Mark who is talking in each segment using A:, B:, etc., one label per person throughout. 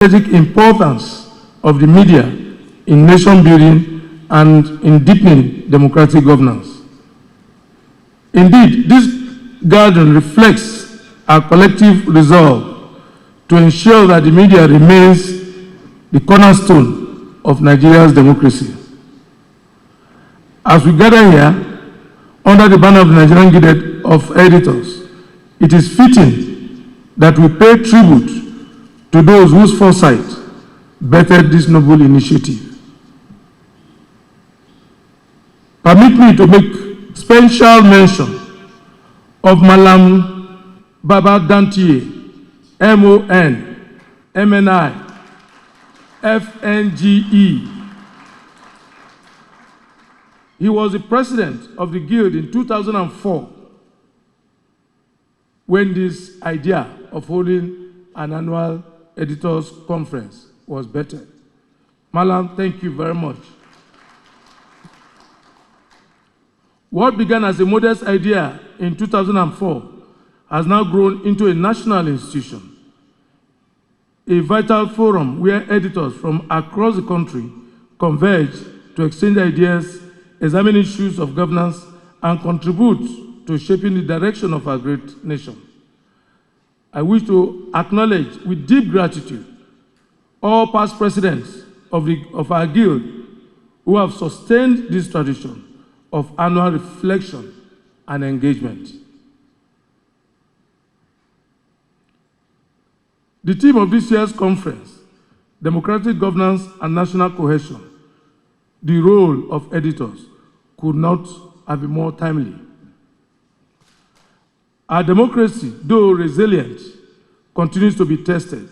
A: strategic importance of the media in nation building and in deepening democratic governance. Indeed, this gathering reflects our collective resolve to ensure that the media remains the cornerstone of Nigeria's democracy. As we gather here, under the banner of the Nigerian Guild of Editors, it is fitting that we pay tribute to those whose foresight bettered this noble initiative. Permit me to make special mention of Malam Baba Dantiye, MON, MNI, FNGE. He was the president of the Guild in 2004 when this idea of holding an annual editors conference was bettered. Malam, thank you very much. What began as a modest idea in 2004 has now grown into a national institution, a vital forum where editors from across the country converge to exchange ideas, examine issues of governance, and contribute to shaping the direction of our great nation. I wish to acknowledge with deep gratitude all past presidents of our guild who have sustained this tradition of annual reflection and engagement. The theme of this year's conference, Democratic Governance and National Cohesion, the role of editors, could not have been more timely. Our democracy, though resilient, continues to be tested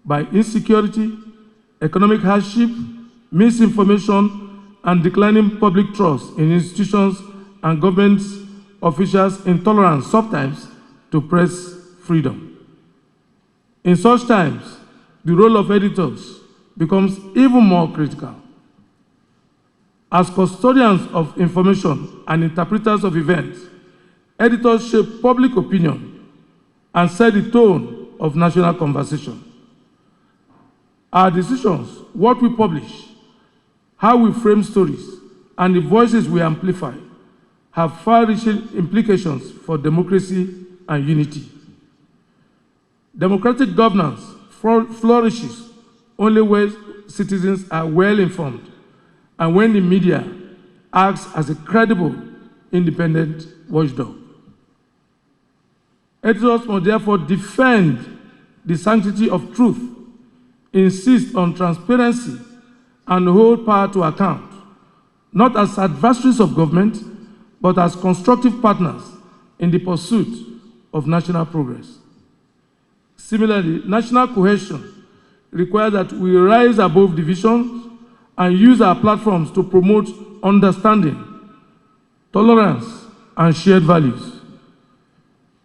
A: by insecurity, economic hardship, misinformation, and declining public trust in institutions and government officials' intolerance sometimes to press freedom. In such times, the role of editors becomes even more critical. As custodians of information and interpreters of events, editors shape public opinion and set the tone of national conversation. Our decisions, what we publish, how we frame stories, and the voices we amplify have far-reaching implications for democracy and unity. Democratic governance flourishes only when citizens are well-informed and when the media acts as a credible, independent watchdog. Editors must therefore defend the sanctity of truth, insist on transparency, and hold power to account, not as adversaries of government, but as constructive partners in the pursuit of national progress. Similarly, national cohesion requires that we rise above divisions and use our platforms to promote understanding, tolerance, and shared values.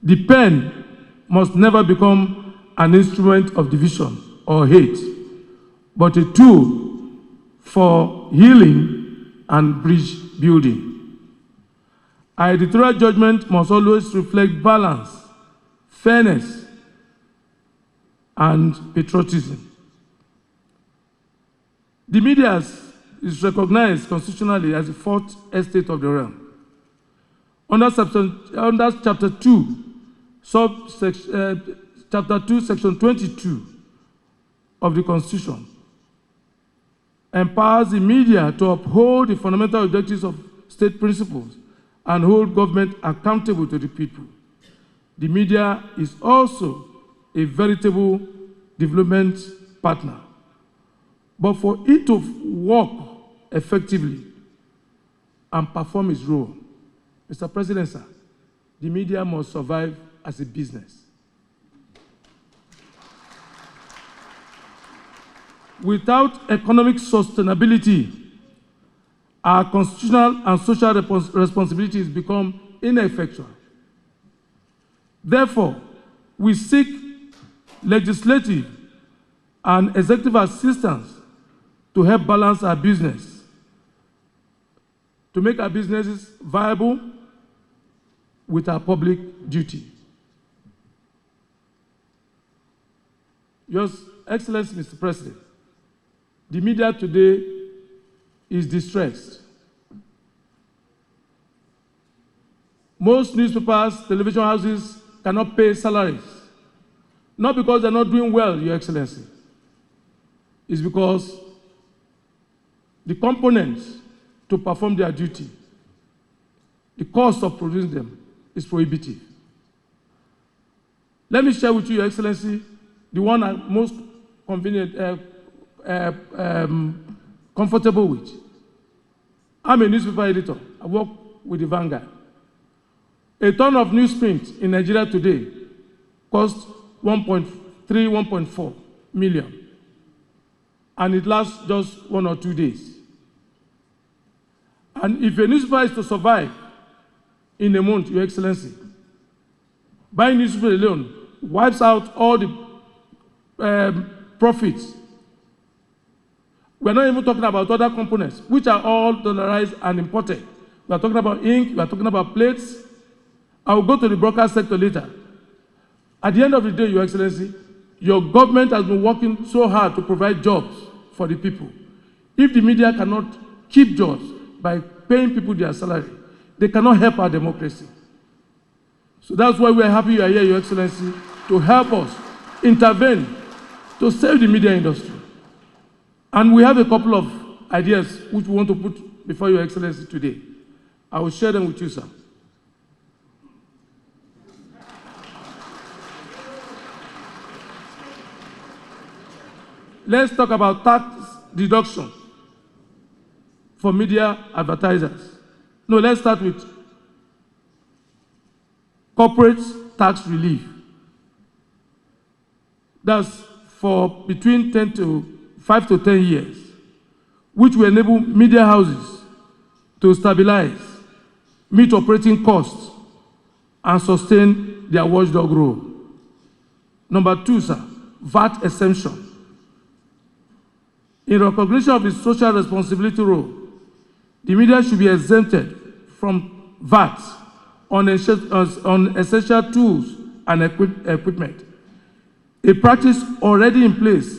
A: The pen must never become an instrument of division or hate, but a tool for healing and bridge building. Our editorial judgment must always reflect balance, fairness, and patriotism. The media is recognized constitutionally as the fourth estate of the realm. Under Chapter 2, Chapter 2, Section 22 of the Constitution, empowers the media to uphold the fundamental objectives of state principles and hold government accountable to the people. The media is also a veritable development partner. But for it to work effectively and perform its role, Mr. President, sir, the media must survive as a business. Without economic sustainability, our constitutional and social responsibilities become ineffectual. Therefore, we seek legislative and executive assistance to help balance our business, to make our businesses viable with our public duty. Just Excellency, Mr. President, the media today is distressed. Most newspapers, television houses cannot pay salaries. Not because they're not doing well, Your Excellency. It's because the components to perform their duty, the cost of producing them is prohibitive. Let me share with you, Your Excellency, the one I'm most comfortable with. I'm a newspaper editor. I work with the Vanguard. A ton of newsprint in Nigeria today costs 1.3, 1.4 million. And it lasts just 1 or 2 days. And if a newspaper is to survive in a month, Your Excellency, buying newspaper alone wipes out all the profits. We're not even talking about other components, which are all dollarized and imported. We're talking about ink, we're talking about plates. I will go to the broadcast sector later. At the end of the day, Your Excellency, your government has been working so hard to provide jobs for the people. If the media cannot keep jobs by paying people their salary, they cannot help our democracy. So that's why we're happy you are here, Your Excellency, to help us intervene to save the media industry. And we have a couple of ideas which we want to put before Your Excellency today. I will share them with you, sir. Let's talk about tax deduction for media advertisers. No, let's start with corporate tax relief. That's for between 5 to 10 years, which will enable media houses to stabilize, meet operating costs, and sustain their watchdog role. Number 2, sir, VAT exemption. In recognition of its social responsibility role, the media should be exempted from VAT on essential tools and equipment, a practice already in place